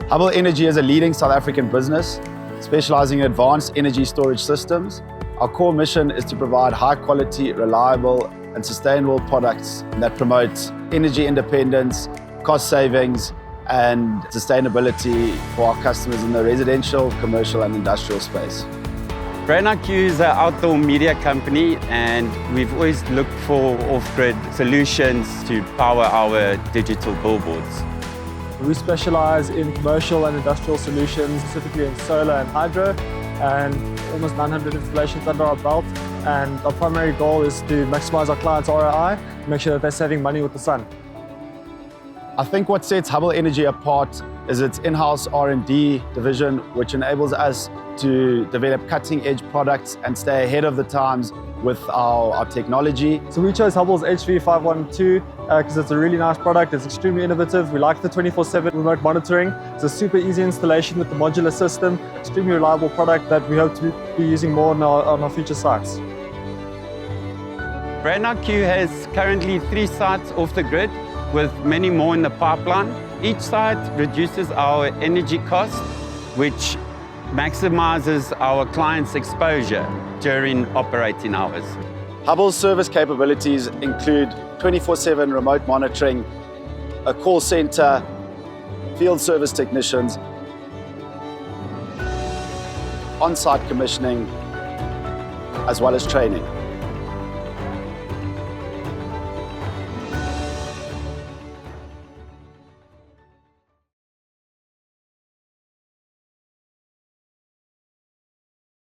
Hubble Energy is a leading South African business specializing in advanced energy storage systems. Our core mission is to provide high-quality, reliable, and sustainable products that promote energy independence, cost savings, and sustainability for our customers in the residential, commercial, and industrial space. BrainIQ is an outdoor media company, and we've always looked for off-grid solutions to power our digital billboards. We specialize in commercial and industrial solutions, specifically in solar and hydro, and almost 900 installations under our belt. And our primary goal is to maximize our clients' ROI, make sure that they're saving money with the sun. I think what sets Hubble Energy apart is its in-house R&D division, which enables us to develop cutting-edge products and stay ahead of the times with our technology. So we chose Hubble's HV512 because it's a really nice product. It's extremely innovative. We like the 24/7 remote monitoring. It's a super easy installation with the modular system. Extremely reliable product that we hope to be using more on our future sites. BrainIQ has currently 3 sites off the grid, with many more in the pipeline. Each site reduces our energy cost, which maximizes our clients' exposure during operating hours. Hubble's service capabilities include 24/7 remote monitoring, a call center, field service technicians, on-site commissioning, as well as training.